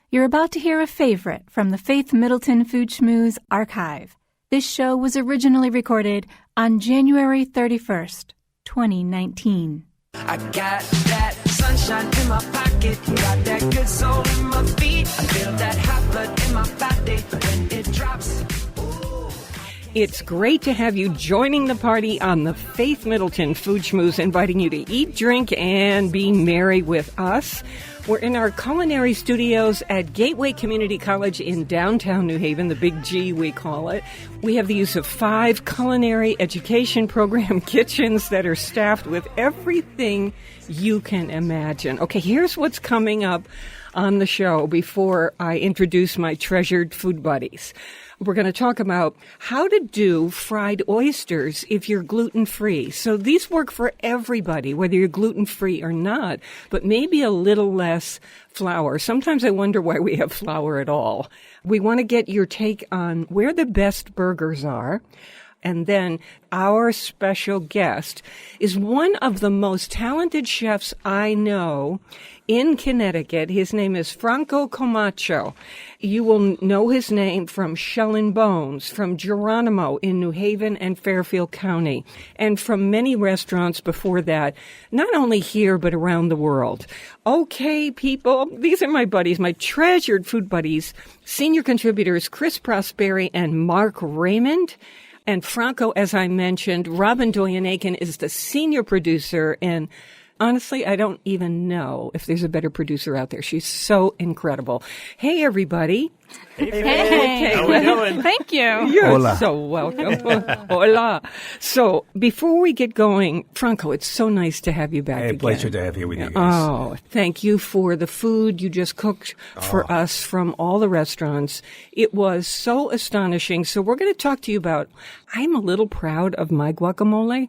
You're about to hear a favorite from the Faith Middleton Food Schmooze archive. This show was originally recorded on January 31st, 2019. I got that sunshine in my pocket, got that good soul in my feet. I feel that hot blood in my body when it drops. Ooh. It's great to have you joining the party on the Faith Middleton Food Schmooze, inviting you to eat, drink, and be merry with us. We're in our culinary studios at Gateway Community College in downtown New Haven, the Big G we call it. We have the use of 5 culinary education program kitchens that are staffed with everything you can imagine. Okay, here's what's coming up on the show before I introduce my treasured food buddies. We're going to talk about how to do fried oysters if you're gluten-free. So these work for everybody, whether you're gluten-free or not, but maybe a little less flour. Sometimes I wonder why we have flour at all. We want to get your take on where the best burgers are. And then our special guest is one of the most talented chefs I know in Connecticut. His name is Franco Camacho. You will know his name from Shell and Bones, from Geronimo in New Haven and Fairfield County, and from many restaurants before that, not only here but around the world. Okay, people, these are my buddies, my treasured food buddies, senior contributors Chris Prosperi and Mark Raymond. And Franco, as I mentioned, Robin Doyen-Aiken is the senior producer, and honestly, I don't even know if there's a better producer out there. She's so incredible. Hey, everybody. Hey. How we doing? Thank you. You're Hola. so welcome. Hola. So before we get going, Franco, it's so nice to have you back again. Pleasure to have you with you guys. Oh, thank you for the food you just cooked for us from all the restaurants. It was so astonishing. So we're going to talk to you about, I'm a little proud of my guacamole.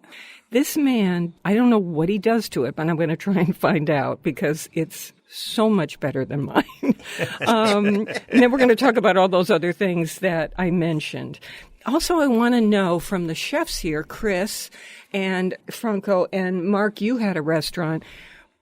This man, I don't know what he does to it, but I'm going to try and find out because it's so much better than mine. And then we're going to talk about all those other things that I mentioned. Also, I want to know from the chefs here, Chris and Franco and Mark, you had a restaurant.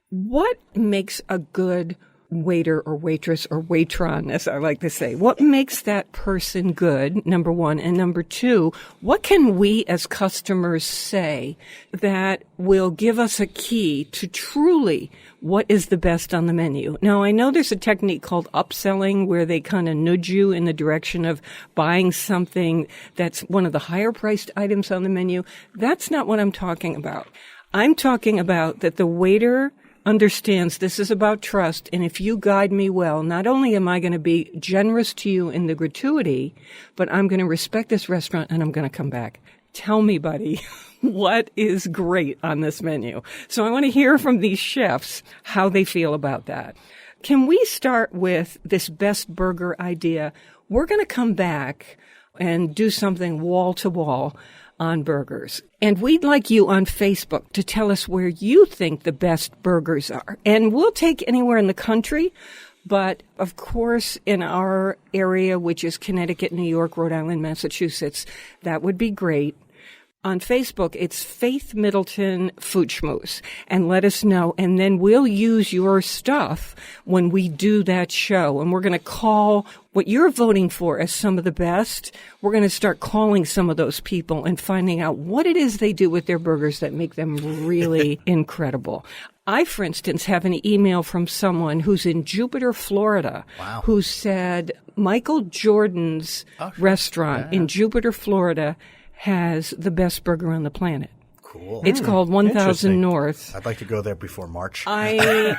What makes a good waiter or waitress or waitron, as I like to say? What makes that person good, number one? And number two, what can we as customers say that will give us a key to truly what is the best on the menu? Now, I know there's a technique called upselling where they kind of nudge you in the direction of buying something that's one of the higher priced items on the menu. That's not what I'm talking about. I'm talking about that the waiter understands this is about trust, and if you guide me well, not only am I going to be generous to you in the gratuity, but I'm going to respect this restaurant and I'm going to come back. Tell me, buddy, what is great on this menu? So I want to hear from these chefs how they feel about that. Can we start with this best burger idea? We're going to come back and do something wall to wall on burgers. And we'd like you on Facebook to tell us where you think the best burgers are. And we'll take anywhere in the country, but of course in our area, which is Connecticut, New York, Rhode Island, Massachusetts, that would be great. On Facebook, it's Faith Middleton Food Schmooze, and let us know. And then we'll use your stuff when we do that show. And we're going to call what you're voting for as some of the best. We're going to start calling some of those people and finding out what it is they do with their burgers that make them really incredible. I, for instance, have an email from someone who's in Jupiter, Florida, who said Michael Jordan's restaurant in Jupiter, Florida has the best burger on the planet. Cool. It's called 1000 North. I'd like to go there before March. I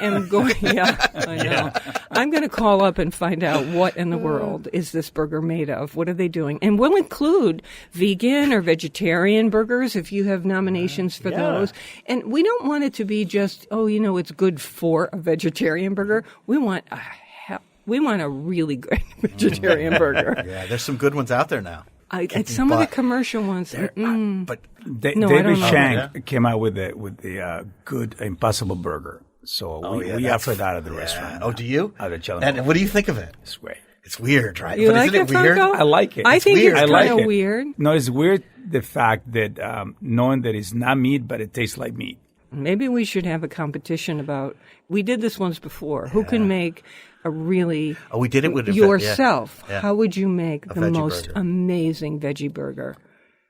am going, I know. I'm going to call up and find out what in the world is this burger made of. What are they doing? And we'll include vegan or vegetarian burgers if you have nominations for those. And we don't want it to be just, it's good for a vegetarian burger. We want a really good vegetarian burger. Yeah, there's some good ones out there now. Some of the commercial ones. But David Shank came out with the good Impossible Burger. So we offer that at the restaurant. Oh, do you? At the Geronimo. And what do you think of it? It's great. It's weird, right? You but like isn't it, it weird? Franco? I like it. I think weird. it's I like kind of it. weird. No, it's weird the fact that knowing that it's not meat, but it tastes like meat. Maybe we should have a competition about, we did this once before, who can make a really we did it with yourself. Yeah. How would you make the veggie most burger. amazing veggie burger?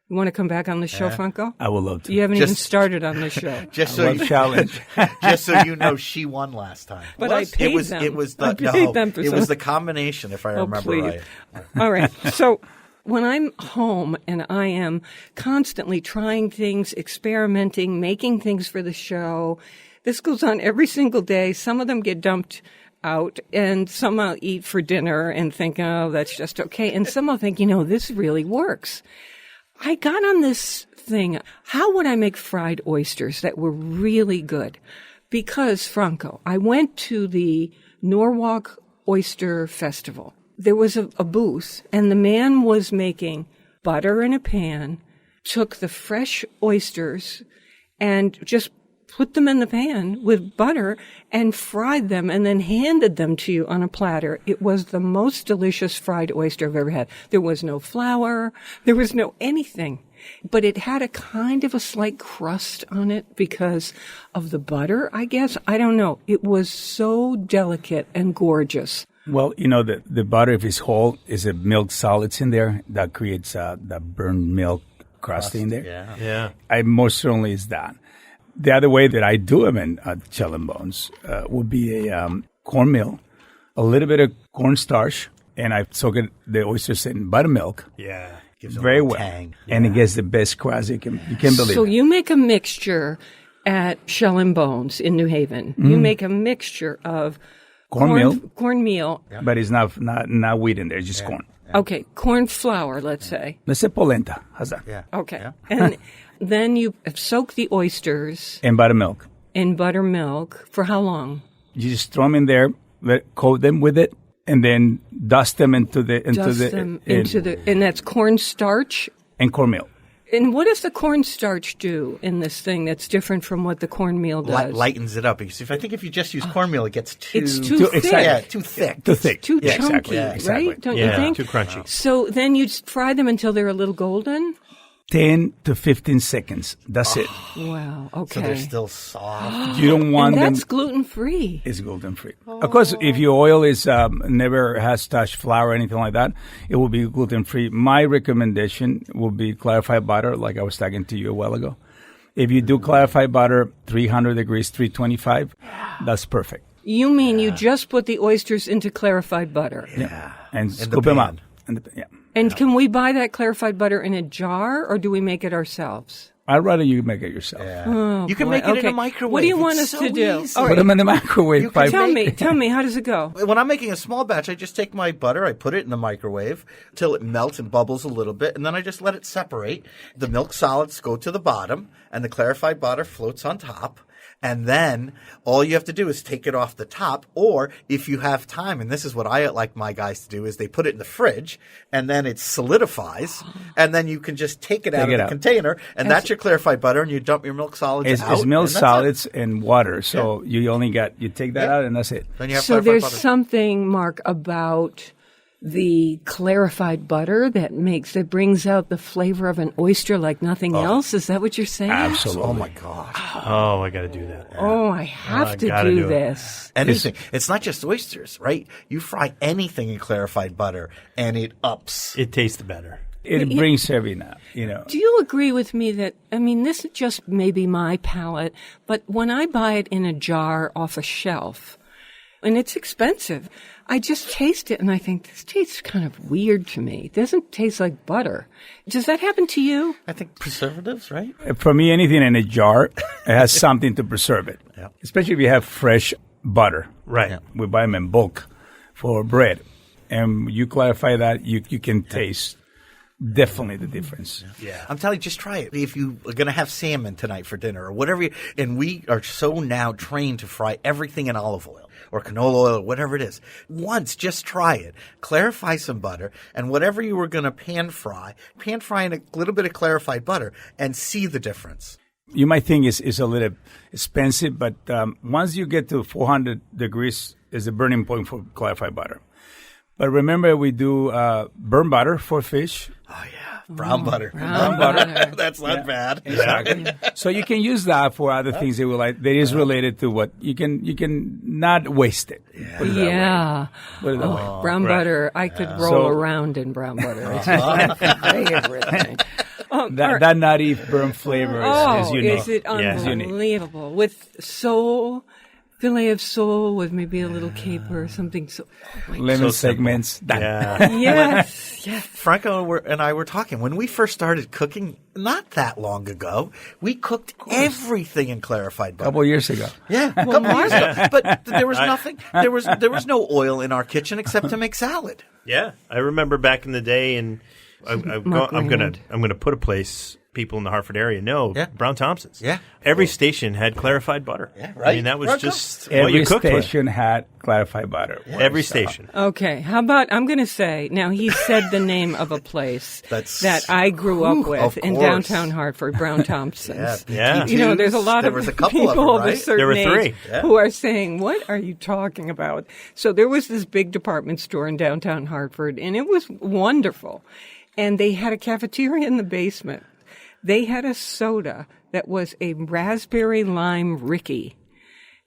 You want to come back on the show, Franco? I would love to. You haven't even Just- started on the show. Just so you challenge. just so you know, she won last time. But I paid it was, them. It was I the paid them for it was some- the combination, if I remember please. right. All right. So when I'm home and I am constantly trying things, experimenting, making things for the show, this goes on every single day. Some of them get dumped out, and some I'll eat for dinner and think, oh, that's just okay. And some I'll think, this really works. I got on this thing. How would I make fried oysters that were really good? Because, Franco, I went to the Norwalk Oyster Festival. There was a booth, and the man was making butter in a pan, took the fresh oysters, and just put them in the pan with butter and fried them and then handed them to you on a platter. It was the most delicious fried oyster I've ever had. There was no flour. There was no anything. But it had a kind of a slight crust on it because of the butter, I guess. I don't know. It was so delicate and gorgeous. Well, the butter, if it's whole, is a milk solids in there that creates that burnt milk crust in there. Yeah. I most certainly is that. The other way that I do them in Shell and Bones would be a cornmeal, a little bit of cornstarch, and I soak the oysters in buttermilk. Yeah. Gives it a Very little well, tang. and it gets the best crust you can believe. So it. you make a mixture at Shell and Bones in New Haven. You make a mixture of cornmeal. But it's not wheat in there, it's just corn. Okay, corn flour, let's say. Let's say polenta. How's that? Yeah. Okay. Yeah. And then you soak the oysters And buttermilk. in buttermilk for how long? You just throw them in there, coat them with it, and then dust them into the And that's cornstarch. and cornmeal. And what does the cornstarch do in this thing that's different from what the cornmeal does? Lightens it up. Because I think if you just use cornmeal, it gets too... It's too thick. Yeah, too thick. Too thick. Too Yeah, chunky, exactly. Yeah, exactly. right? Don't you think? too crunchy. So then you fry them until they're a little golden? 10 to 15 seconds. That's it. Wow, okay. So they're still soft. You don't want and them. that's gluten-free. It's gluten-free. Of course, if your oil is never has touched flour or anything like that, it will be gluten-free. My recommendation will be clarified butter, like I was talking to you a while ago. If you do clarified butter, 300 degrees, 325, that's perfect. You mean you just put the oysters into clarified butter? Yeah. And the scoop them pan. up. Yeah. And can we buy that clarified butter in a jar, or do we make it ourselves? I'd rather you make it yourself. You can boy, make it in okay. a microwave. What do you want It's us so to do? easy. All Put them in the microwave. You can Tell me, how does it go? When I'm making a small batch, I just take my butter, I put it in the microwave till it melts and bubbles a little bit, and then I just let it separate. The milk solids go to the bottom, and the clarified butter floats on top. And then all you have to do is take it off the top, or if you have time, and this is what I like my guys to do, is they put it in the fridge, and then it solidifies, and then you can just take it out of the container, and that's your clarified butter, and you dump your milk solids out. It's milk and that's solids it. and water, so you only you take that out, and that's it. Then you have So clarified there's butter. something, Mark, about the clarified butter that brings out the flavor of an oyster like nothing else. Is that what you're saying? Absolutely. Oh my gosh. Oh, I got to do that. Oh, I have to gotta do do it. this. Anything. It's not just oysters, right? You fry anything in clarified butter, and it ups. It tastes better. It brings every now, Do you agree with me that, this is just maybe my palate, but when I buy it in a jar off a shelf, and it's expensive, I just taste it and I think, this tastes kind of weird to me. It doesn't taste like butter. Does that happen to you? I think preservatives, right? For me, anything in a jar, it has something to preserve it. Yeah. Especially if you have fresh butter. Right. Yeah. We buy them in bulk for bread. And you clarify that, you can taste definitely the difference. Yeah. I'm telling you, just try it. If you are going to have salmon tonight for dinner or whatever, and we are so now trained to fry everything in olive oil or canola oil or whatever it is. Once, just try it. Clarify some butter, and whatever you were going to pan fry in a little bit of clarified butter and see the difference. You might think it's a little expensive, but once you get to 400 degrees is the burning point for clarified butter. But remember, we do burnt butter for fish. Oh, yeah. Brown butter. Brown butter. That's not bad. Exactly. So you can use that for other things that will like that is related to what you can not waste it. Put it that way. Put it that way. Brown butter. I could roll around in brown butter. It's my favorite thing. That nutty burnt flavor is unique. Is it unbelievable? With sole, fillet of sole with maybe a little caper or something. Lemon segments. Yes. Franco and I were talking. When we first started cooking, not that long ago, we cooked everything in clarified butter. A couple of years ago. Yeah, a couple years ago. But there was nothing. There was no oil in our kitchen except to make salad. Yeah, I remember back in the day, and I'm gonna put a place people in the Hartford area know. Yeah. Brown Thompson's. Yeah. Every station had clarified butter. Yeah, right. I mean, that was just what Every you cooked with. station had clarified butter. Every station. Okay, how about, I'm going to say, now he said the name of a place that I grew up with in downtown Hartford, Brown Thompson's. Yeah. You know, there's a lot There of was a couple people of them, of a right? certain There were age 3. who are saying, what are you talking about? So there was this big department store in downtown Hartford, and it was wonderful. And they had a cafeteria in the basement. They had a soda that was a raspberry lime Ricky.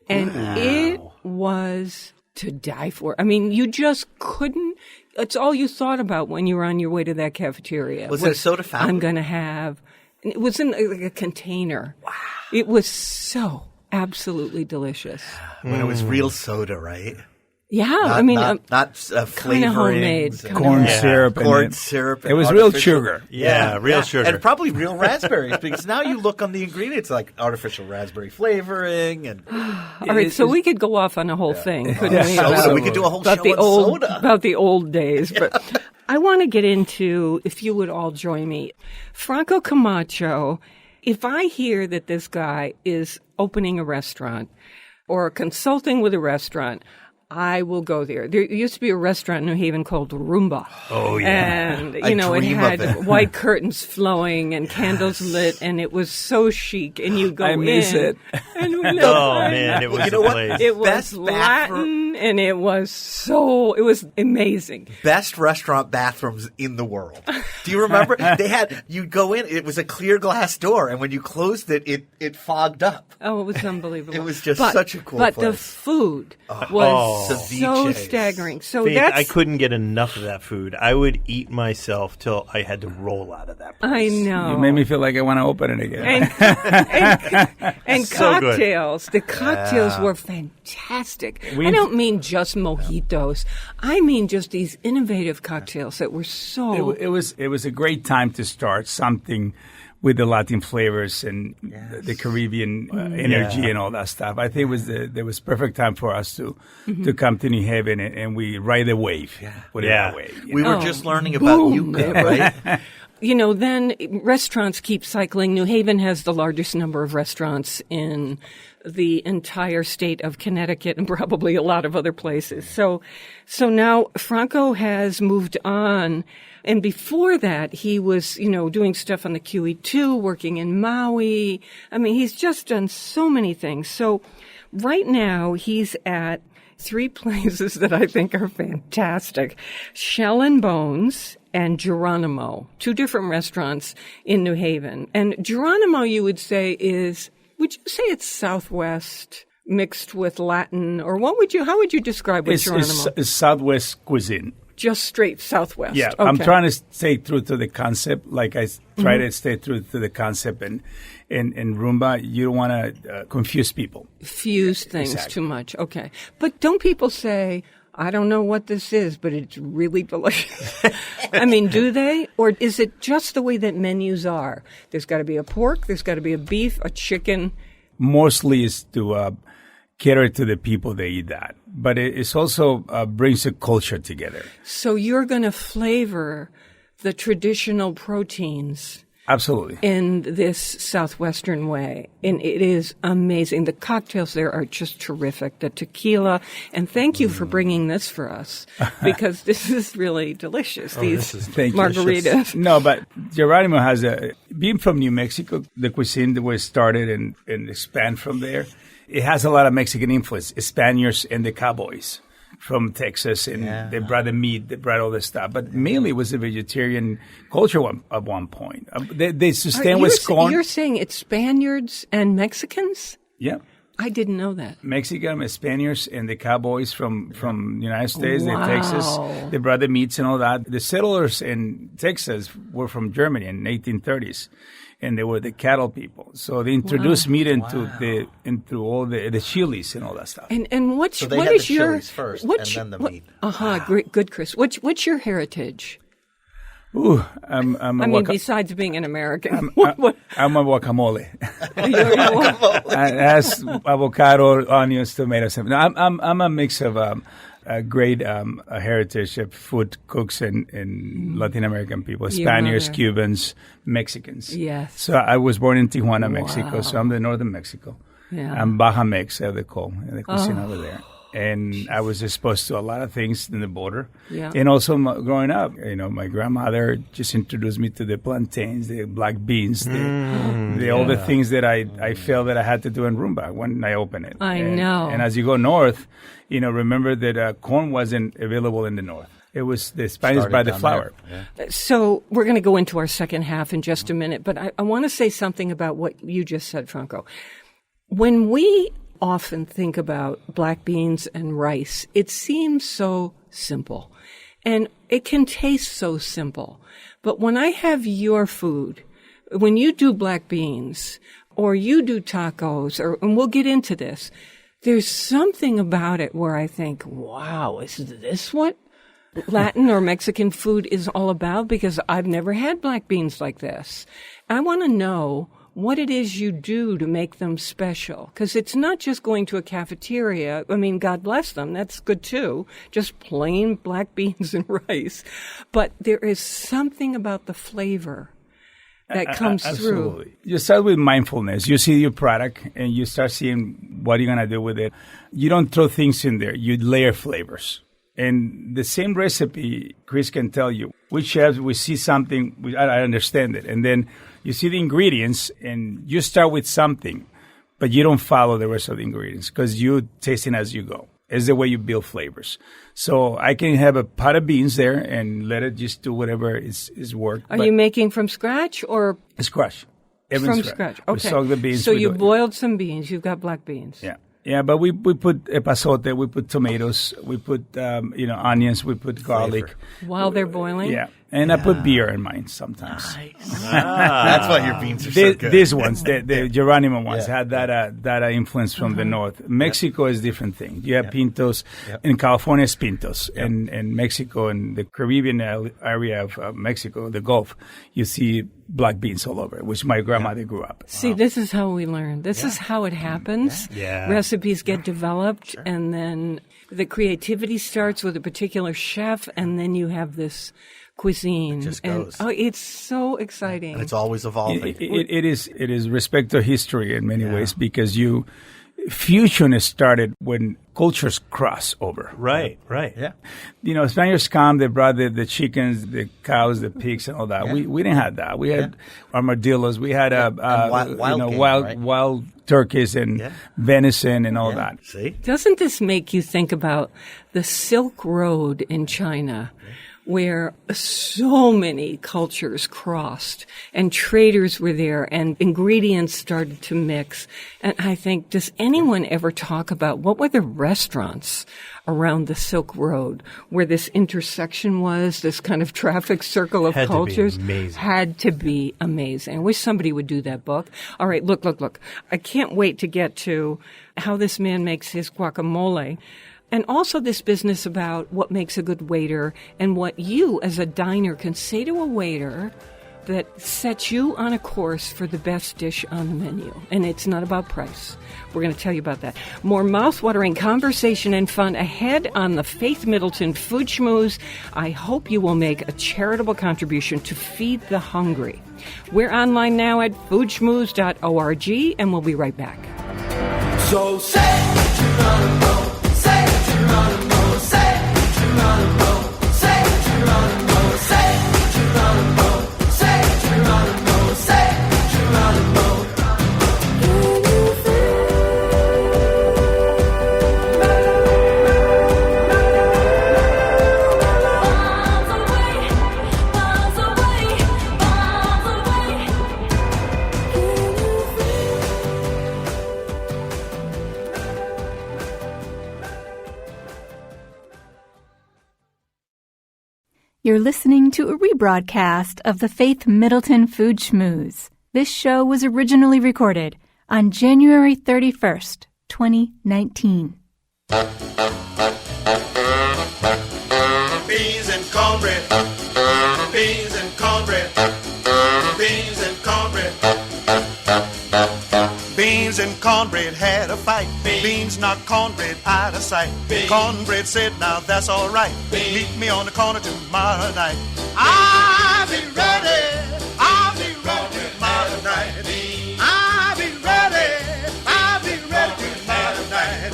And it was to die for. I mean, you just couldn't. It's all you thought about when you were on your way to that cafeteria. Was it a soda fountain? I'm going to have. And it was in like a container. Wow. It was so absolutely delicious. When it was real soda, right? Yeah, Not kind of homemade. flavorings. Corn syrup. in Corn it. syrup. It was real sugar. Yeah, real sugar. And probably real raspberries, because now you look on the ingredients like artificial raspberry flavoring. And All right, so we could go off on a whole thing, couldn't we? soda. We could do a whole show about the on old soda. about the old days. But I want to get into, if you would all join me, Franco Camacho. If I hear that this guy is opening a restaurant or consulting with a restaurant, I will go there. There used to be a restaurant in New Haven called Roomba. Oh, yeah. And, I it dream of had it. white curtains flowing and candles lit, and it was so chic. And you go in. I miss it. And we Oh, man, it was You know a what? place. It was Best Latin, and it was amazing. best restaurant bathrooms in the world. Do you remember? You'd go in, it was a clear glass door, and when you closed it, it fogged up. Oh, it was unbelievable. It was just such a cool But the place. food was so ceviches. staggering. So Faith, that's I couldn't get enough of that food. I would eat myself till I had to roll out of that place. I know. You made me feel like I want to open it again. And So good. cocktails. The cocktails were fantastic. I don't mean just mojitos. I mean just these innovative cocktails that were so. It was a great time to start something with the Latin flavors and the Caribbean energy and all that stuff. I think it was perfect time for us to come to New Haven and we ride the wave. Put it that way. We were just learning about Yucca, right? You know, then restaurants keep cycling. New Haven has the largest number of restaurants in the entire state of Connecticut and probably a lot of other places. So now Franco has moved on. And before that, he was, doing stuff on the QE2, working in Maui. I mean, he's just done so many things. So right now he's at 3 places that I think are fantastic. Shell and Bones and Geronimo, 2 different restaurants in New Haven. And Geronimo, you would say would you say it's Southwest mixed with Latin, or how would you describe what Geronimo? It's Southwest cuisine. Just straight Southwest. Yeah, Okay. I'm trying to stay true to the concept. Like I try to stay true to the concept. And in Roomba, you don't want to confuse people. Fuse things too much. Okay. But don't people say, I don't know what this is, but it's really delicious? I mean, do they? Or is it just the way that menus are? There's got to be a pork, there's got to be a beef, a chicken. Mostly is to cater to the people that eat that. But it's also brings a culture together. So you're going to flavor the traditional proteins Absolutely. in this Southwestern way. And it is amazing. The cocktails there are just terrific. The tequila. And thank you for bringing this for us, because this is really delicious. These Thank you. margaritas. No, but Geronimo has being from New Mexico, the cuisine that was started and expand from there. It has a lot of Mexican influence, Spaniards and the cowboys from Texas, and they brought the meat, they brought all this stuff. But mainly it was a vegetarian culture at one point. They sustained with corn. You're saying it's Spaniards and Mexicans? Yeah. I didn't know that. Mexican, Spaniards, and the cowboys from the United States, Wow. Texas, they brought the meats and all that. The settlers in Texas were from Germany in the 1830s, and they were the cattle people. So they introduced meat into all the chilies and all that stuff. And what So they what had is the your chilies first, what's and then the what- meat. Great, good, Chris. What's your heritage? Ooh, I'm I mean, besides being an American, I'm a guacamole. It has avocado, onions, tomatoes. No, I'm a mix of a great heritage of food cooks in Latin American people, Spaniards, mother. Cubans, Mexicans. Yes. So I was born in Tijuana, Mexico. So I'm the northern Mexico. Yeah. I'm Baja Mex, as they call the cuisine over there. And I was exposed to a lot of things in the border. Yeah. And also growing up, my grandmother just introduced me to the plantains, the black beans, all the things that I felt that I had to do in Rumba when I opened it. I know. And as you go north, remember that corn wasn't available in the north. It was the Spanish by the flour. So we're going to go into our second half in just a minute, but I want to say something about what you just said, Franco. When we often think about black beans and rice, it seems so simple. And it can taste so simple. But when I have your food, when you do black beans, or you do tacos, and we'll get into this, there's something about it where I think, wow, is this what Latin or Mexican food is all about? Because I've never had black beans like this. I want to know what it is you do to make them special. Because it's not just going to a cafeteria. I mean, God bless them. That's good too. Just plain black beans and rice. But there is something about the flavor that comes Absolutely. through. You start with mindfulness. You see your product and you start seeing what you're going to do with it. You don't throw things in there. You layer flavors. And the same recipe, Chris can tell you. We chefs, we see something, I understand it. And then you see the ingredients and you start with something, but you don't follow the rest of the ingredients because you tasting as you go. It's the way you build flavors. So I can have a pot of beans there and let it just do whatever is work. Are you making from scratch or? Scratch. From scratch. Okay. We soak the beans. So you boiled some beans. You've got black beans. Yeah. Yeah, but we put epazote, we put tomatoes, we put onions, we put garlic. While they're boiling? Yeah. And I put beer in mine sometimes. That's why your beans are so good. These ones, the Geronimo ones, had that influence from the north. Mexico is a different thing. You have pintos. In California, it's pintos. In Mexico, in the Caribbean area of Mexico, the Gulf, you see black beans all over, which my grandmother grew up. See, this is how we learn. This is how it happens. Yeah. Recipes get developed, and then the creativity starts with a particular chef, and then you have this cuisine. It just and, goes. It's so exciting. And it's always evolving. It is respect to history in many ways because fusion is started when cultures cross over. Right. Yeah. Spaniards come, they brought the chickens, the cows, the pigs, and all that. Yeah. We didn't have that. We had armadillos. We had wild turkeys and venison and all that. See? Doesn't this make you think about the Silk Road in China, where so many cultures crossed and traders were there and ingredients started to mix? And I think, does anyone ever talk about what were the restaurants around the Silk Road where this intersection was, this kind of traffic circle of cultures? Had to be amazing. I wish somebody would do that book. All right, look. I can't wait to get to how this man makes his guacamole. And also this business about what makes a good waiter and what you as a diner can say to a waiter that sets you on a course for the best dish on the menu. And it's not about price. We're going to tell you about that. More mouth-watering conversation and fun ahead on the Faith Middleton Food Schmooze. I hope you will make a charitable contribution to feed the hungry. We're online now at foodschmooze.org, and we'll be right back. So say Geronimo, say Geronimo, say Geronimo, say Geronimo, say Geronimo, say Geronimo, say Geronimo. You're listening to a rebroadcast of the Faith Middleton Food Schmooze. This show was originally recorded on January 31st, 2019. Beans and cornbread, beans and cornbread, beans and cornbread. Beans and cornbread had a fight. Beans knocked cornbread out of sight. Cornbread said, now that's all right. Meet me on the corner tomorrow night. I'll be ready. I'll be ready tomorrow night. I'll be ready. I'll be ready tomorrow night.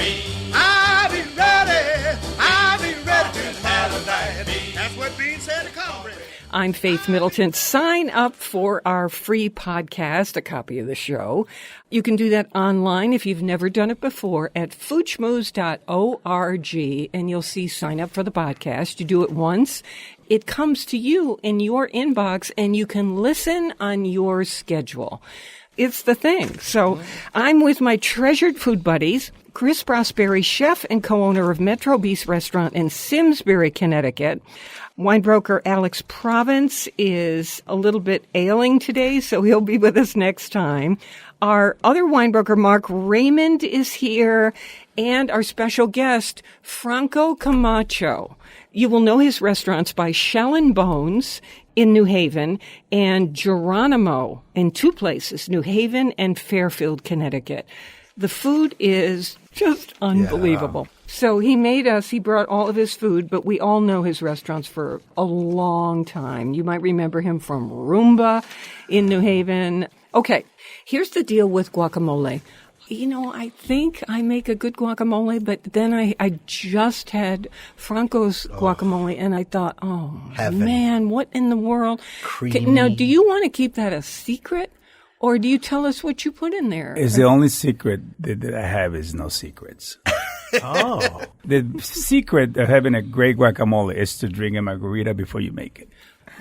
I'll be ready. I'll be ready tomorrow night. That's what Beans said to cornbread. I'm Faith Middleton. Sign up for our free podcast, a copy of the show. You can do that online if you've never done it before at foodschmooze.org, and you'll see sign up for the podcast. You do it once. It comes to you in your inbox, and you can listen on your schedule. It's the thing. So I'm with my treasured food buddies, Chris Prosperi, chef and co-owner of Metro Beast Restaurant in Simsbury, Connecticut. Winebroker Alex Province is a little bit ailing today, so he'll be with us next time. Our other winebroker, Mark Raymond, is here, and our special guest, Franco Camacho. You will know his restaurants by Shell and Bones in New Haven and Geronimo in two places, New Haven and Fairfield, Connecticut. The food is just unbelievable. Yeah. So he brought all of his food, but we all know his restaurants for a long time. You might remember him from Roomba in New Haven. Okay, here's the deal with guacamole. You know, I think I make a good guacamole, but then I just had Franco's guacamole, and I thought, man, what in the world? Creamy. Now, do you want to keep that a secret? Or do you tell us what you put in there? It's the only secret that I have is no secrets. Oh. The secret of having a great guacamole is to drink a margarita before you make it.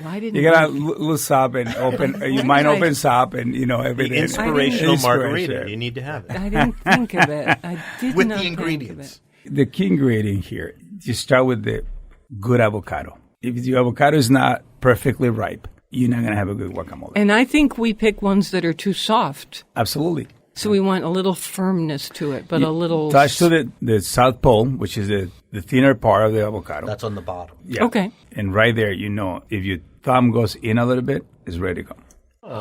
Why didn't you gotta loose up and open? Your mind opens up, and everything. The inspirational margarita. You need to have it. I didn't think of it. I did with not the think ingredients. of it. The key ingredient here: you start with the good avocado. If your avocado is not perfectly ripe, you're not gonna have a good guacamole. And I think we pick ones that are too soft. Absolutely. So we want a little firmness to it, but a little... Touch to the south pole, which is the thinner part of the avocado. That's on the bottom. Yeah. Okay. And right there, if your thumb goes in a little bit, it's ready to go.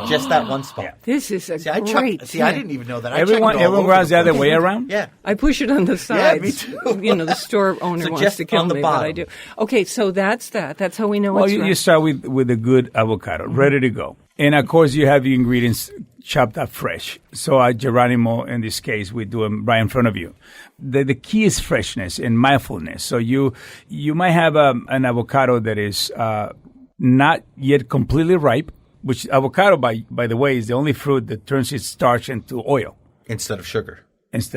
Just that one spot. Yeah. This is a I great didn't even know that. Everyone runs the other way around? Yeah. I push it on the sides. me too. The store owner So wants just to kill on the me, bottom. but I do. Okay, so that's that. That's how we know Well, it's you right. start with a good avocado, ready to go. And, of course, you have the ingredients chopped up fresh. So at Geronimo, in this case, we do them right in front of you. The key is freshness and mindfulness. So you might have an avocado that is not yet completely ripe, which avocado, by the way, is the only fruit that turns its starch into oil. Instead of sugar. It's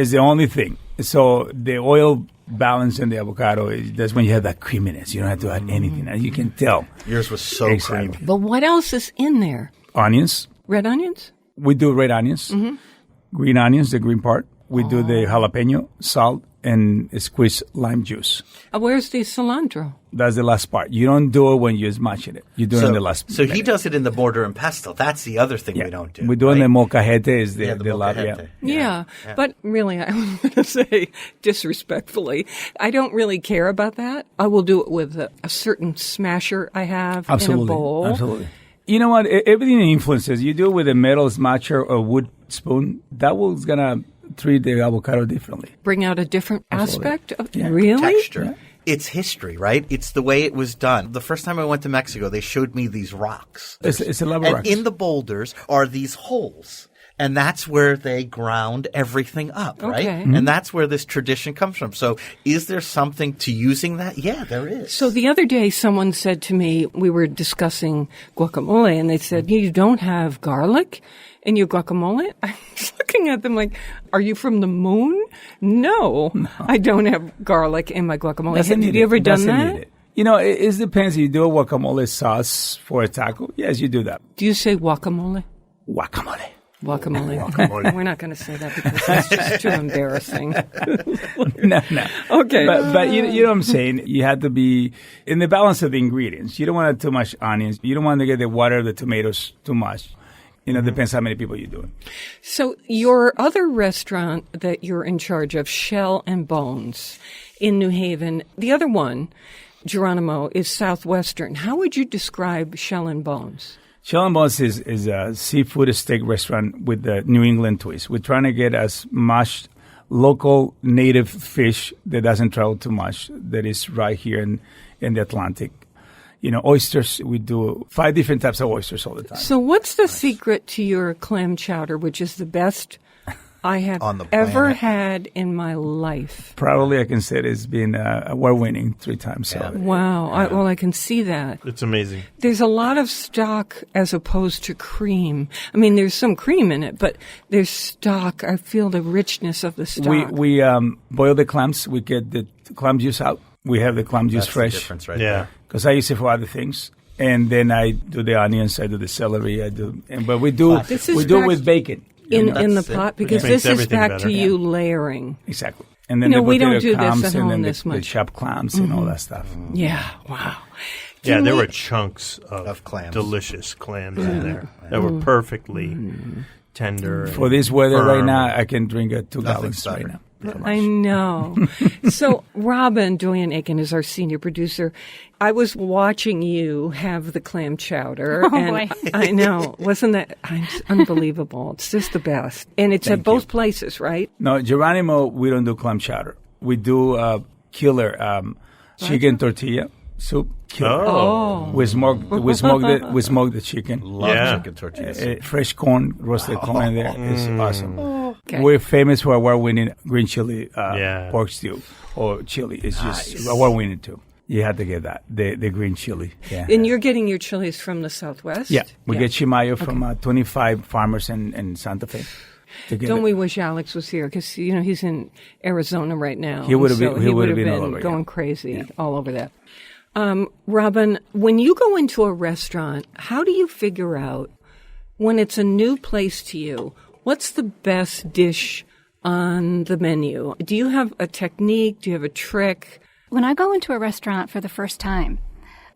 the only thing. So the oil balance in the avocado, that's when you have that creaminess. You don't have to add anything. As you can tell. Yours was so creamy. But what else is in there? Onions. Red onions? We do red onions. Mm-hmm. Green onions, the green part. We do the jalapeno, salt, and squeeze lime juice. Where's the cilantro? That's the last part. You don't do it when you're smashing it. You do it in the last So minute. he does it in the mortar and pestle. That's the other thing we don't do. We do it in the molcajete. Is the molcajete. Yeah. But really, I was going to say, disrespectfully, I don't really care about that. I will do it with a certain smasher I have in a bowl. Absolutely. You know what? Everything influences. You do it with a metal smasher or wood spoon. That was going to treat the avocado differently. Bring out a different aspect of Yeah. Really? Texture. Yeah. It's history, right? It's the way it was done. The first time I went to Mexico, they showed me these rocks. It's a lava And rocks. in the boulders are these holes. And that's where they ground everything up, right? Okay. And that's where this tradition comes from. So is there something to using that? Yeah, there is. So the other day, someone said to me, we were discussing guacamole, and they said, you don't have garlic in your guacamole? I was looking at them like, are you from the moon? No. I don't have garlic in my guacamole. Doesn't Have need you it. ever done Doesn't that? need it. You know, it depends. You do a guacamole sauce for a taco. Yes, you do that. Do you say guacamole? Guacamole. Guacamole. We're not going to say that because that's just too embarrassing. No. Okay. But you know what I'm saying? You have to be in the balance of the ingredients. You don't want too much onions. You don't want to get the water, the tomatoes too much. Depends how many people you're doing. So your other restaurant that you're in charge of, Shell and Bones in New Haven, the other one, Geronimo, is Southwestern. How would you describe Shell and Bones? Shell and Bones is a seafood steak restaurant with the New England twist. We're trying to get as much local native fish that doesn't travel too much, that is right here in the Atlantic. Oysters, we do 5 different types of oysters all the time. So what's the secret to your clam chowder, which is the best I have On the ever planet. had in my life? Probably I can say it's been award-winning 3 times. So. Wow. I can see that. It's amazing. There's a lot of stock as opposed to cream. I mean, there's some cream in it, but there's stock. I feel the richness of the stock. We boil the clams. We get the clam juice out. We have the clam juice That's fresh. the difference right Yeah. there. Because I use it for other things. And then I do the onions, I do the celery, but we do This is it back with bacon. in the That's it. pot, because Which makes this is everything back better. to you layering. Exactly. And then We the don't do this clams at and home then this the much. chopped clams and all that stuff. Yeah. Wow. Yeah, Can there we- were chunks of clams. delicious clams in there that were perfectly tender. For this weather right firm. now, I can drink 2 Nothing's gallons right better. now. I know. So Robin Doyen Aiken is our senior producer. I was watching you have the clam chowder. Oh, and boy. I know. Wasn't that it's unbelievable? It's just the best. And it's at both places, right? No, Geronimo, we don't do clam chowder. We do killer chicken tortilla soup. Killer. Oh. We smoke the chicken. Love Yeah. chicken tortillas. Fresh corn, roasted corn in there. It's awesome. Okay. We're famous for award-winning green chili Yeah. pork stew or chili. It's just award-winning too. You have to get that, the green chili. Yeah. And you're getting your chilies from the Southwest? Yeah, we get chimayo from 25 farmers in Santa Fe. Don't we wish Alex was here? Because, he's in Arizona right now. He would have so been- he he would would have have been been all over, going yeah. crazy all over that. Robin, when you go into a restaurant, how do you figure out when it's a new place to you, what's the best dish on the menu? Do you have a technique? Do you have a trick? When I go into a restaurant for the first time,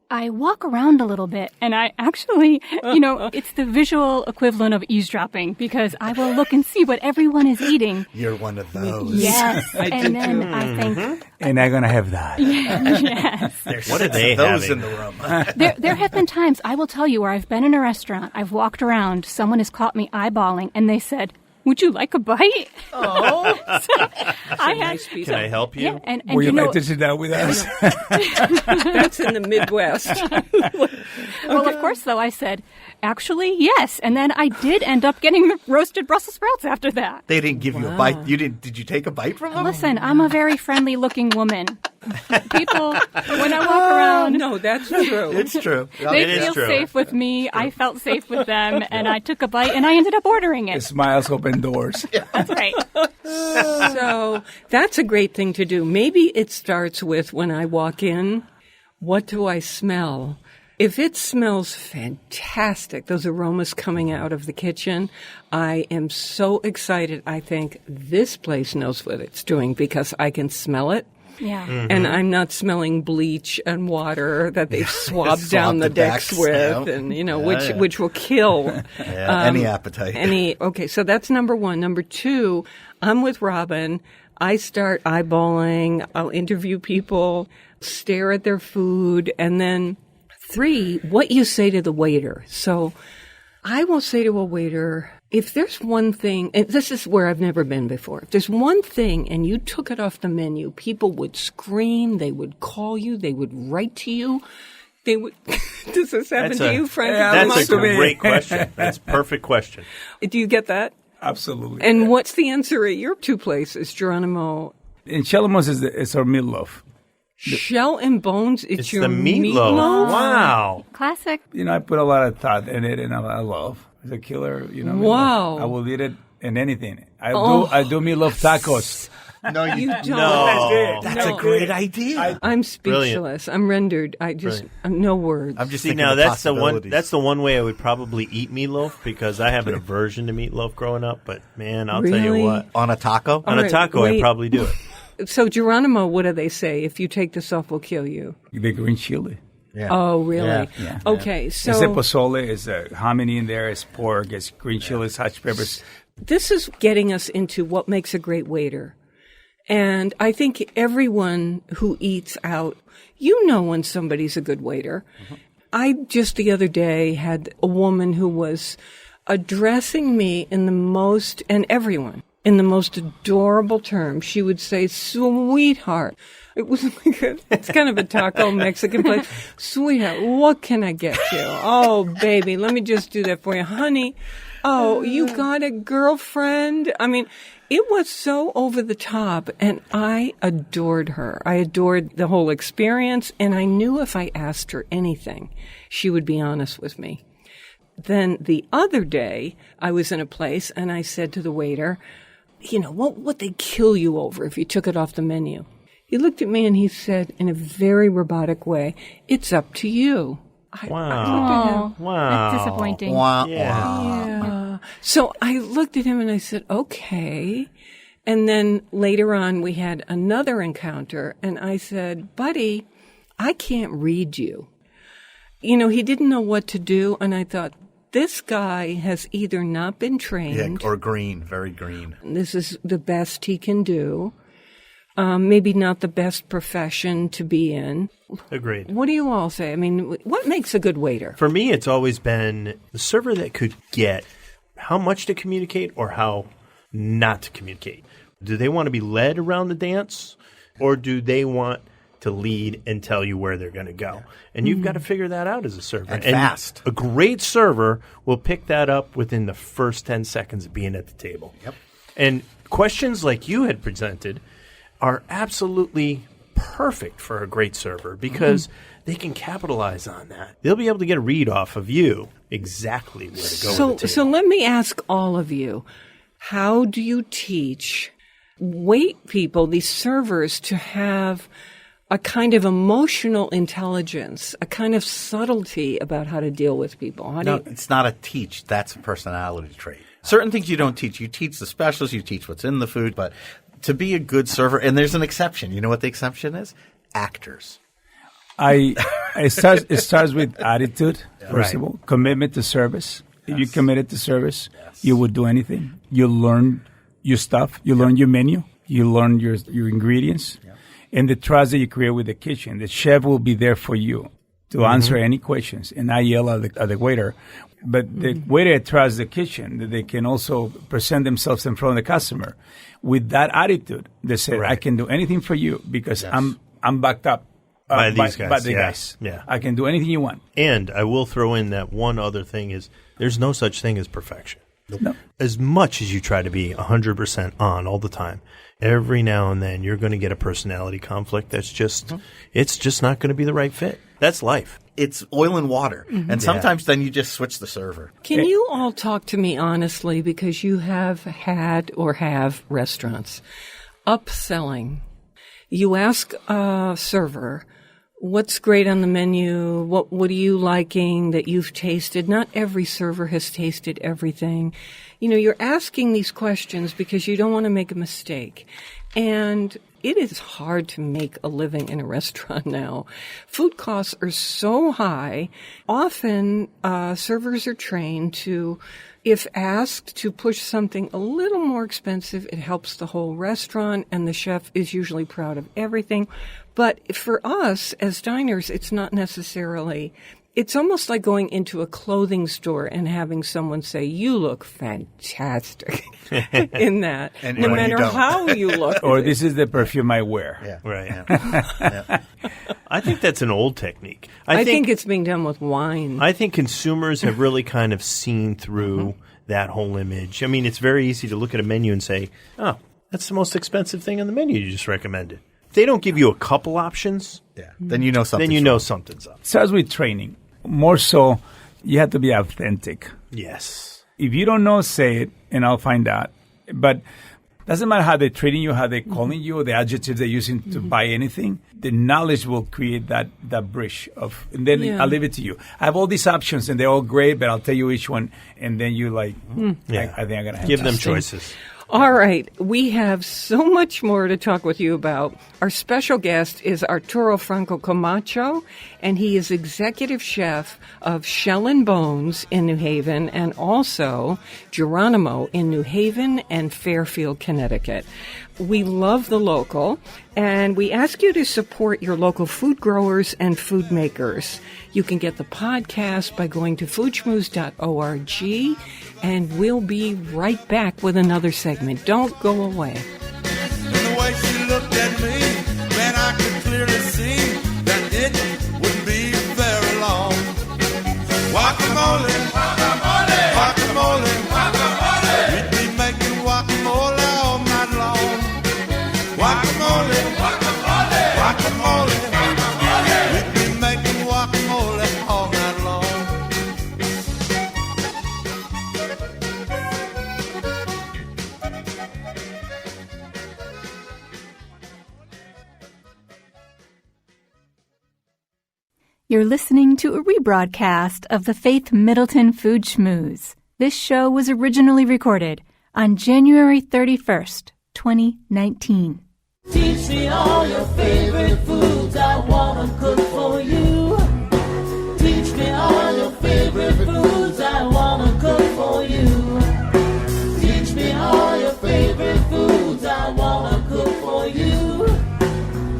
I walk around a little bit and I actually, it's the visual equivalent of eavesdropping because I will look and see what everyone is eating. You're one of those. Yes. I do And then too. I think, And I'm going to have that. yes. There's What are 6 they of those having? in the room. There have been times, I will tell you, where I've been in a restaurant, I've walked around, someone has caught me eyeballing, and they said, "Would you like a bite?" Oh. I had, Nice piece. Can I help you? yeah, and Would you know, like to sit down with us? That's in the Midwest. well, of course, though, I said, actually, yes. And then I did end up getting the roasted Brussels sprouts after that. They didn't give you a bite. You didn't? Did you take a bite from them? Listen, I'm a very friendly-looking woman. People, when I walk around, No, that's true. It's true. they It is feel true. safe with me. I felt safe with them, and I took a bite, and I ended up ordering it. Smiles open doors. That's right. So that's a great thing to do. Maybe it starts with when I walk in, what do I smell? If it smells fantastic, those aromas coming out of the kitchen, I am so excited. I think this place knows what it's doing because I can smell it. Yeah. And I'm not smelling bleach and water that they've swabbed down the decks with, yeah. and Yeah. which will kill Any appetite. Okay, so that's number one. Number two, I'm with Robin. I start eyeballing. I'll interview people, stare at their food, and then 3, what you say to the waiter. So I will say to a waiter, if there's one thing, and this is where I've never been before, if there's one thing and you took it off the menu, people would scream, they would call you, they would write to you. They would. Does this happen to you, Franco That's a Camacho? great question. That's a perfect question. Do you get that? Absolutely. And what's the answer at your 2 places, Geronimo? In Chelamos is our meatloaf. Shell and Bones, it's your the meatloaf. Wow. Classic. I put a lot of thought in it, and I love. It's a killer, Wow. meatloaf. I will eat it in anything. I Oh. do meatloaf tacos. No, you don't. No. That's a great idea. I'm speechless. I'm rendered. I'm no words. I'm just See, thinking now of that's the one. possibilities. That's the one way I would probably eat meatloaf because I have an aversion to meatloaf growing up. But man, I'll tell Really? you what. On a taco? On a right, taco, wait. I'd probably do it. So Geronimo, what do they say? If you take this off, we'll kill you. The green chili. Yeah. Oh, really? Yeah. Yeah. Okay, so It's a pozole, it's a hominy in there, it's pork, it's green chilies, hot peppers. this is getting us into what makes a great waiter. And I think everyone who eats out, you know when somebody's a good waiter. Mm-hmm. I just the other day had a woman who was addressing me in the most, and everyone, in the most adorable terms. She would say, sweetheart. It was like it's kind of a taco Mexican place. Sweetheart, what can I get you? Oh, baby, let me just do that for you. Honey, oh, you got a girlfriend? I mean, it was so over the top, and I adored her. I adored the whole experience, and I knew if I asked her anything, she would be honest with me. Then the other day, I was in a place, and I said to the waiter, you know, what would they kill you over if you took it off the menu? He looked at me and he said in a very robotic way, it's up to you. Wow. Oh, Wow. that's disappointing. Wah, Yeah. Yeah. So I looked at him and I said, okay. And then later on we had another encounter and I said, buddy, I can't read you. You know, he didn't know what to do. And I thought, this guy has either not been trained. or green, very green. This is the best he can do. Maybe not the best profession to be in. Agreed. What do you all say? I mean, what makes a good waiter? For me, it's always been the server that could get how much to communicate or how not to communicate. Do they want to be led around the dance or do they want to lead and tell you where they're going to go? And you've got to figure that out as a server. And fast. A great server will pick that up within the first 10 seconds of being at the table. Yep. And questions like you had presented are absolutely perfect for a great server because they can capitalize on that. They'll be able to get a read off of you exactly where to go with the table. So let me ask all of you, how do you teach wait people, these servers, to have a kind of emotional intelligence, a kind of subtlety about how to deal with people? No, it's not a teach. That's a personality trait. Certain things you don't teach. You teach the specials. You teach what's in the food. But to be a good server, and there's an exception. You know what the exception is? Actors. It starts with attitude, first of all, commitment to service. If you're committed to service, you would do anything. You learn your stuff. You learn your menu. You learn your ingredients. And the trust that you create with the kitchen. The chef will be there for you to answer any questions and not yell at the waiter. But the waiter trusts the kitchen, that they can also present themselves in front of the customer. With that attitude, they say, I can do anything for you because I'm backed up by these guys. By the guys. Yeah. I can do anything you want. And I will throw in that one other thing is there's no such thing as perfection. No. As much as you try to be 100% on all the time, every now and then you're going to get a personality conflict that's just, it's just not going to be the right fit. That's life. It's oil and water. And sometimes then you just switch the server. Can you all talk to me honestly, because you have had or have restaurants? Upselling. You ask a server, what's great on the menu? What are you liking that you've tasted? Not every server has tasted everything. You know, you're asking these questions because you don't want to make a mistake. And it is hard to make a living in a restaurant now. Food costs are so high. Often, servers are trained to, if asked to push something a little more expensive, it helps the whole restaurant, and the chef is usually proud of everything. But for us as diners, it's not necessarily. It's almost like going into a clothing store and having someone say, you look fantastic in that, And no when you matter don't. how you look. Or this is the perfume I wear. Yeah. Right. I think that's an old technique. I think it's being done with wine. I think consumers have really kind of seen through that whole image. I mean, it's very easy to look at a menu and say, oh, that's the most expensive thing on the menu you just recommended. If they don't give you a couple options, Then you know something. then you know something's up. It starts with training. More so, you have to be authentic. Yes. If you don't know, say it, and I'll find out. But Doesn't matter how they're treating you, how they're calling you, or the adjectives they're using to buy anything. The knowledge will create that bridge of, and then I'll leave it to you. I have all these options, and they're all great, but I'll tell you which one, and then you I think I'm going to have Give to. them choices. All right. We have so much more to talk with you about. Our special guest is Arturo Franco Camacho, and he is executive chef of Shell and Bones in New Haven and also Geronimo in New Haven and Fairfield, Connecticut. We love the local, and we ask you to support your local food growers and food makers. You can get the podcast by going to foodschmooze.org, and we'll be right back with another segment. Don't go away. And the way she looked at me, man, I could clearly see that it wouldn't be very long. Guacamole, guacamole, guacamole, guacamole. We'd be making guacamole all night long. Guacamole, guacamole, guacamole, guacamole. We'd be making guacamole all night long. You're listening to a rebroadcast of the Faith Middleton Food Schmooze. This show was originally recorded on January 31st, 2019. Teach me all your favorite foods, I wanna cook for you. Teach me all your favorite foods, I wanna cook for you. Teach me all your favorite foods, I wanna cook for you.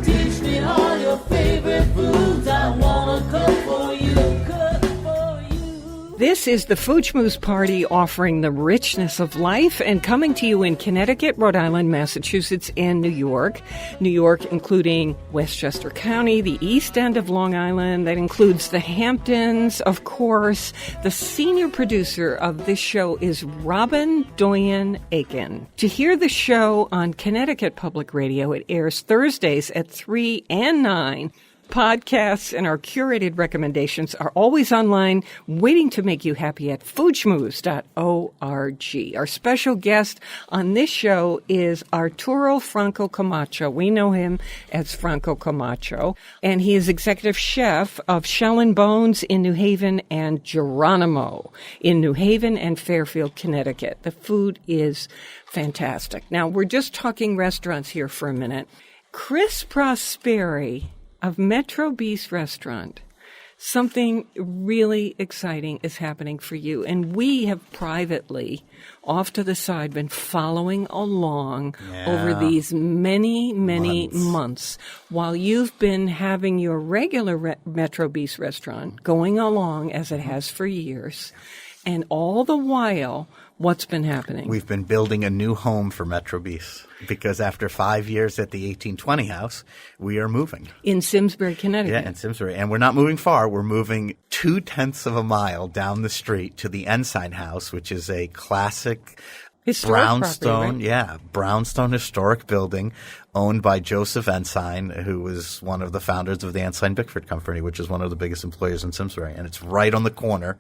Teach me all your favorite foods, I wanna cook for you. Cook for you. This is the Food Schmooze Party, offering the richness of life and coming to you in Connecticut, Rhode Island, Massachusetts, and New York. New York including Westchester County, the east end of Long Island. That includes the Hamptons, of course. The senior producer of this show is Robin Doyen Aiken. To hear the show on Connecticut Public Radio, it airs Thursdays at 3 and 9. Podcasts and our curated recommendations are always online, waiting to make you happy at foodschmooze.org. Our special guest on this show is Arturo Franco Camacho. We know him as Franco Camacho, and he is executive chef of Shell and Bones in New Haven and Geronimo in New Haven and Fairfield, Connecticut. The food is fantastic. Now, we're just talking restaurants here for a minute. Chris Prosperi of Metro Beast Restaurant, something really exciting is happening for you. And we have privately, off to the side, been following along over these many months while you've been having your regular Metro Beast Restaurant going along as it has for years. And all the while, what's been happening? We've been building a new home for Metro Beast because after 5 years at the 1820 house, we are moving. In Simsbury, Connecticut. Yeah, in Simsbury. And we're not moving far. We're moving 0.2 of a mile down the street to the Ensign House, which is a classic Historic brownstone, property, right? brownstone historic building owned by Joseph Ensign, who was one of the founders of the Ensign Bickford Company, which is one of the biggest employers in Simsbury. And it's right on the corner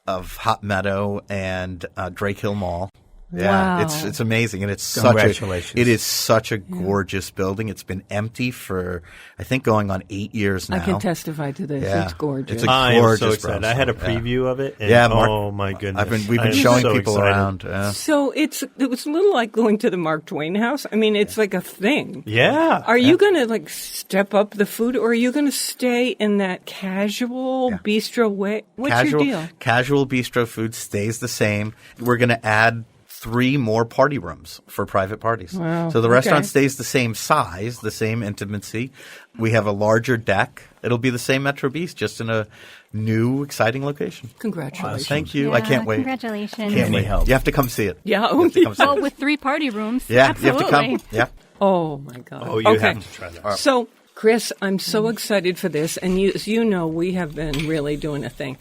of Hot Meadow and Drake Hill Mall. Yeah, Wow. it's amazing, and it's Congratulations. it is such a gorgeous building. It's been empty for I think going on 8 years now. I can testify to this. Yeah. It's gorgeous. It's a I am gorgeous so excited. I had a brownstone, preview of it. And, Yeah, Mark, oh my goodness. we've I been am showing so people excited. around. Yeah. So it was a little like going to the Mark Twain house. I mean, it's like a thing. Yeah. Are you going to step up the food, or are you going to stay in that casual bistro way? What's your deal? Casual bistro food stays the same. We're going to add 3 more party rooms for private parties. Wow. So the restaurant Okay. stays the same size, the same intimacy. We have a larger deck. It'll be the same Metro Beast, just in a new, exciting location. Congratulations. Thank you. I can't wait. Congratulations. Can't wait. help. You have to come see it. Yeah. You have to come see Well, it. with 3 party rooms. Yeah, absolutely. you have to come. Yeah. Oh, my God. Oh, you okay. have to try that. So, Chris, I'm so excited for this. And as you know, we have been really doing a thing.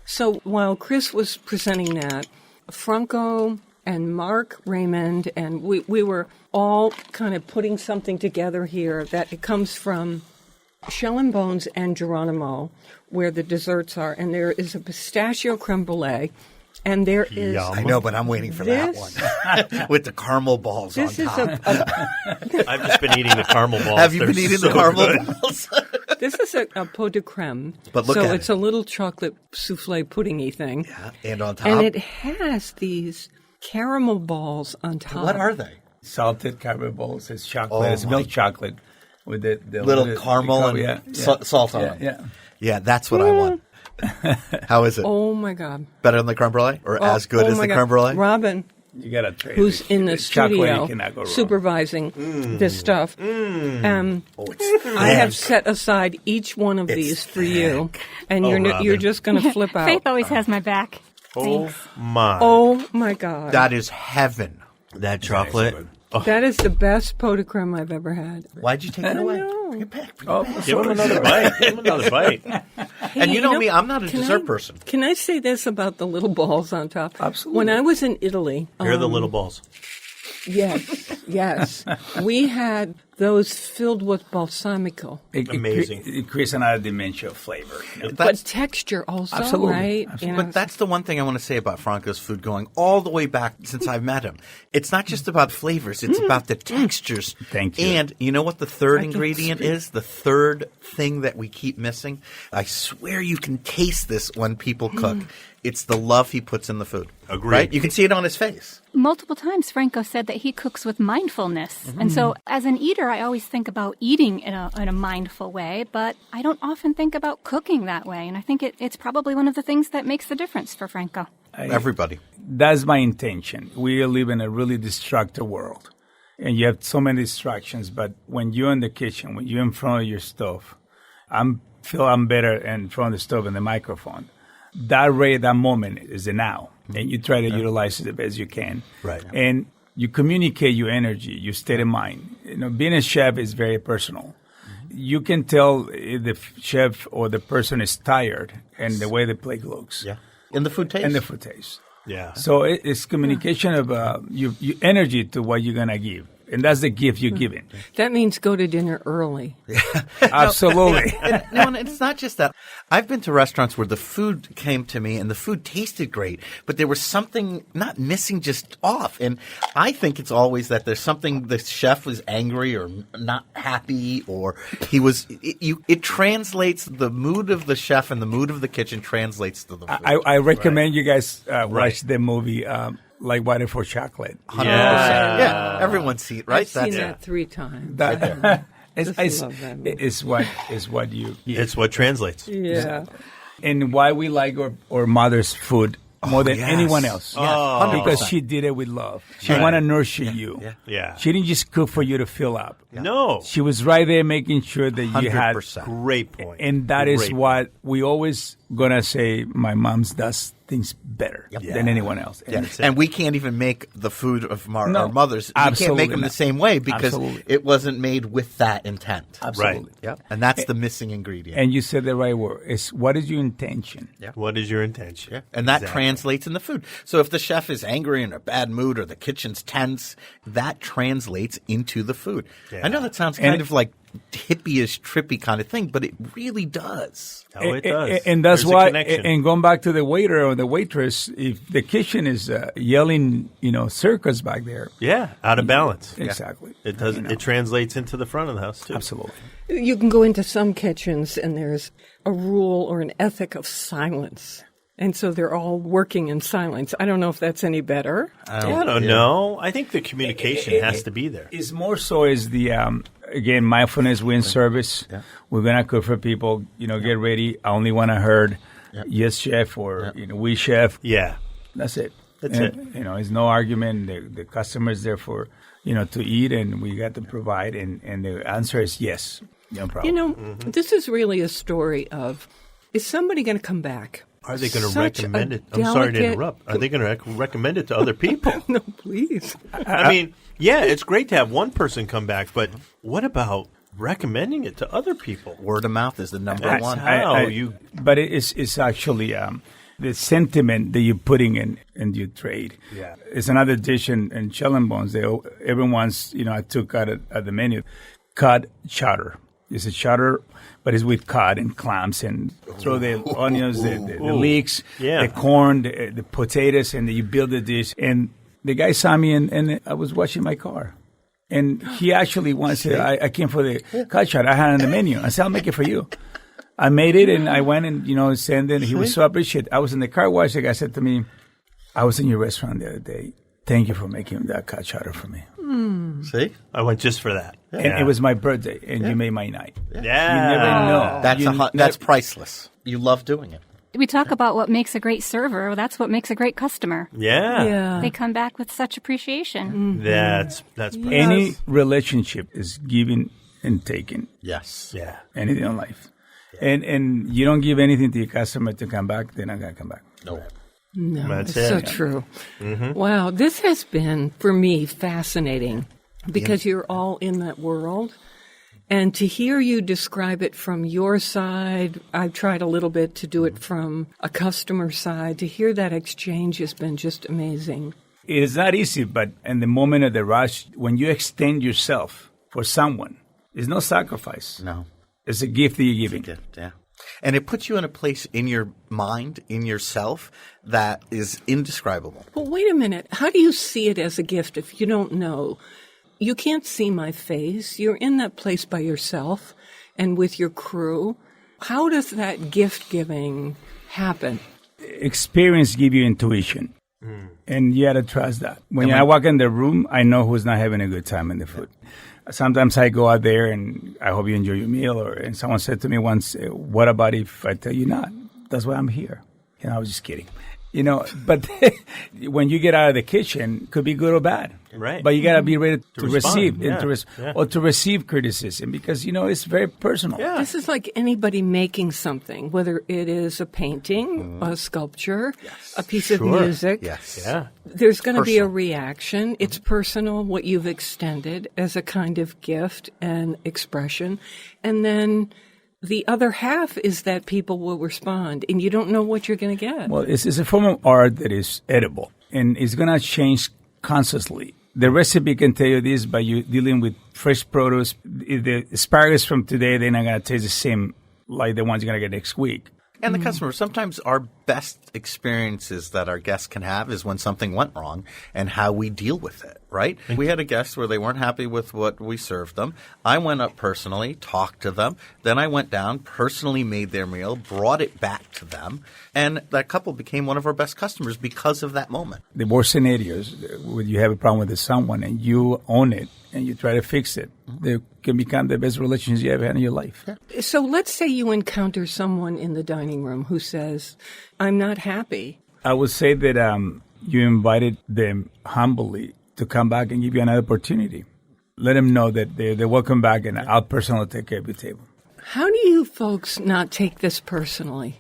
So while Chris was presenting that, Franco and Mark Raymond, and we were all kind of putting something together here that it comes from Shell and Bones and Geronimo, where the desserts are. And there is a pistachio creme brulee, And there is... Yum. I know, but I'm waiting for that one with the caramel balls on This is top. I've just been eating the caramel balls. Have you They're been eating so the caramel good. balls? This is a pot de creme. But look so at it's it. a little chocolate souffle puddingy thing. And on top, And it has these caramel balls on top. what are they? Salted caramel balls. It's chocolate. Oh, it's my- milk chocolate with the Little caramel and yeah, salt on yeah, them. yeah. Yeah, that's what I want. How is it? Oh, my God. Better than the creme brulee, or as good as my the God. creme brulee? Robin, You gotta trade. who's it. in the It's chocolate, studio you cannot go wrong. supervising this stuff. Oh, it's I have thick. set aside each one of these for you, and Oh, you're Robin. just going to flip out. Faith always has my back. Oh, Thanks. my. Oh my God, That is heaven. That chocolate. that is the best pot de creme I've ever had. Why'd you take it away? know. Bring it back. Bring Oh, it back. Give him another bite. Give him another bite. And you know me, I'm not a can dessert I- person. Can I say this about the little balls on top? Absolutely. When I was in Italy, Here are the little balls. yes, we had those filled with balsamico, Amazing. It creates another dimension of flavor. You know? but texture also, Absolutely. right? Absolutely. But that's the one thing I want to say about Franco's food going all the way back since I've met him. It's not just about flavors, it's about the textures. Thank you. And you know what the third can ingredient speak. is? The third thing that we keep missing? I swear you can taste this when people cook. It's the love he puts in the food. Agreed. Right? You can see it on his face. Multiple times, Franco said that he cooks with mindfulness. And so, as an eater, I always think about eating in a mindful way, but I don't often think about cooking that way. And I think it's probably one of the things that makes the difference for Franco. Everybody. That's my intention. We live in a really distracted world. And you have so many distractions, but when you're in the kitchen, when you're in front of your stove, I'm better in front of the stove and the microphone. That moment is the now. And you try to utilize it the best you can. Right. And you communicate your energy, your state of mind. You know, being a chef is very personal. You can tell if the chef or the person is tired and the way the plate looks. Yeah. In the food taste. And the food taste. Yeah. So it's communication of your energy to what you're going to give. And that's the gift you're giving. That means go to dinner early. Absolutely. And it's not just that. I've been to restaurants where the food came to me and the food tasted great, but there was something not missing, just off. And I think it's always that there's something the chef was angry or not happy, or he was. It translates the mood of the chef and the mood of the kitchen translates to the food. I recommend you guys watch the movie Like Water for Chocolate. 100%. Yeah. Yeah, everyone's seen it, right? I've seen That's that 3 times. It's love that movie. it's what you eat. It's what translates. Yeah. And why we like our mother's food more than yes. anyone else. Yeah, Because 100%. she did it with love. She Right. want to nurture you. Yeah. She didn't just cook for you to fill up. No. She was right there making sure that you had. 100%. Great point. And that is Great what we always gonna say. My mom's does things better than anyone else. Yeah. And And we can't even make the food of our No, mothers. We can't absolutely make them the not. same way because Absolutely. it wasn't made with that intent. Absolutely. Right. Yep. And that's the missing ingredient. And you said the right word. It's what is your intention? What is your intention? And that Exactly. translates in the food. So if the chef is angry in a bad mood or the kitchen's tense, that translates into the food. I know that sounds kind of like hippie-ish, trippy kind of thing, but it really does. Oh, it does. And that's There's a why. connection. And going back to the waiter or the waitress, if the kitchen is yelling, circus back there. Yeah, out of balance. Exactly. It does. It translates into the front of the house too. Absolutely. You can go into some kitchens and there's a rule or an ethic of silence. And so they're all working in silence. I don't know if that's any better. I don't know. I think the communication has to be there. It's more so is the again mindfulness. We're in service. We're gonna cook for people. Get ready. I only want to heard yes, chef, or we chef. Yeah. That's it. That's it. It's no argument. The customer's there for to eat, and we got to provide. And the answer is yes. No problem. This is really a story of, is somebody going to come back? Are they going to Such a recommend it? I'm sorry to delicate- interrupt. Are they going to recommend it to other people? No, please. I mean, yeah, it's great to have one person come back, but what about recommending it to other people? Word of mouth is the number one. But it's actually the sentiment that you're putting in your trade. Yeah. It's another dish in shell and bones. Everyone's, I took out at the menu, cod chowder. It's a chowder, but it's with cod and clams, and throw the onions, the leeks, the corn, the potatoes, and you build the dish. And the guy saw me, and I was washing my car. And he actually wanted I came for the cod chowder. I had it on the menu. I said, I'll make it for you. I made it, and I went and, sent it. He was so appreciative. I was in the car wash. The guy said to me, I was in your restaurant the other day. Thank you for making that cod chowder for me. See? I went just for that. And it was my birthday, and you made my night. Yeah. You never know. That's priceless. You love doing it. We talk about what makes a great server. Well, that's what makes a great customer. Yeah. They come back with such appreciation. That's priceless. Any relationship is giving and taking. Yes. Yeah. Anything in life. And you don't give anything to your customer to come back, they're not going to come back. No. No, That's it's so it. true. Wow, this has been, for me, fascinating because you're all in that world. And to hear you describe it from your side, I've tried a little bit to do it from a customer side. To hear that exchange has been just amazing. It is not easy, but in the moment of the rush, when you extend yourself for someone, it's no sacrifice. No. It's a gift that you're giving. Yeah. And it puts you in a place in your mind, in yourself, that is indescribable. Well, wait a minute. How do you see it as a gift if you don't know? You can't see my face. You're in that place by yourself and with your crew. How does that gift giving happen? Experience give you intuition. And you got to trust that. When I walk in the room, I know who's not having a good time in the food. Sometimes I go out there and I hope you enjoy your meal. And someone said to me once, what about if I tell you not? That's why I'm here. I was just kidding. But when you get out of the kitchen, it could be good or bad. Right. But you got to be ready to respond. receive or to receive criticism because, it's very personal. Yeah. This is like anybody making something, whether it is a painting, a sculpture, a piece of music. Yes. Yeah. There's going to be a Personal. reaction. It's personal, what you've extended as a kind of gift and expression. And then the other half is that people will respond, and you don't know what you're going to get. Well, it's a form of art that is edible, and it's going to change constantly. The recipe can tell you this by you dealing with fresh produce. The asparagus from today, they're not going to taste the same like the ones you're going to get next week. And the customer, sometimes our best experiences that our guests can have is when something went wrong and how we deal with it, right? We had a guest where they weren't happy with what we served them. I went up personally, talked to them. Then I went down, personally made their meal, brought it back to them. And that couple became one of our best customers because of that moment. The more scenarios where you have a problem with someone and you own it and you try to fix it, they can become the best relationships you ever had in your life. Yeah. So let's say you encounter someone in the dining room who says, I'm not happy. I would say that you invited them humbly to come back and give you another opportunity. Let them know that they're welcome back, and I'll personally take care of your table. How do you folks not take this personally?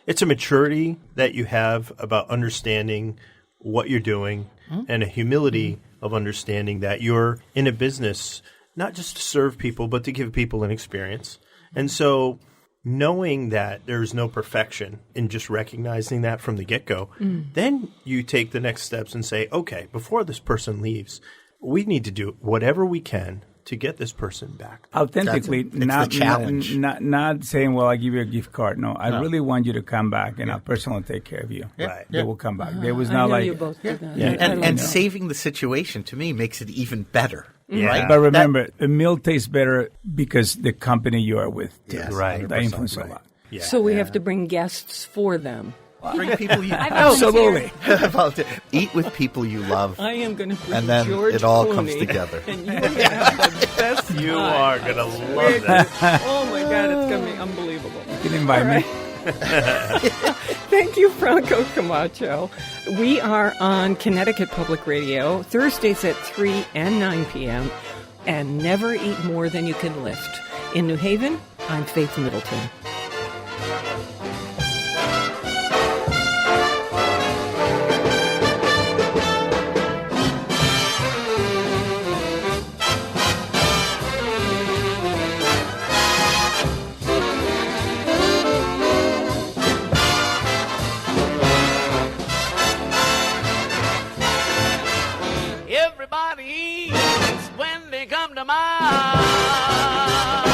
It's a maturity that you have about understanding what you're doing and a humility of understanding that you're in a business not just to serve people, but to give people an experience. And so knowing that there's no perfection and just recognizing that from the get-go, then you take the next steps and say, okay, before this person leaves, we need to do whatever we can to get this person back. Authentically, It's the challenge. Not saying, well, I'll give you a gift card. No, I really want you to come back, and I'll personally take care of you. Right. They will come back. There was I not know like... you both do that. Yeah. And saving the situation, to me, makes it even better. Yeah. Right? But remember, the meal tastes better because the company you are with. Yes, Right. That influences a lot. Yeah. So we have to bring guests for them. Bring people you Absolutely. Eat with people you love. I am going to bring And then George it all Clooney, comes together. And you're going to have the best You time. are going to love that. Oh, my God, it's going to be unbelievable. You can invite me. Thank you, Franco Camacho. We are on Connecticut Public Radio, Thursdays at 3 and 9 p.m., and never eat more than you can lift. In New Haven, I'm Faith Middleton. Everybody eats when they come to mind.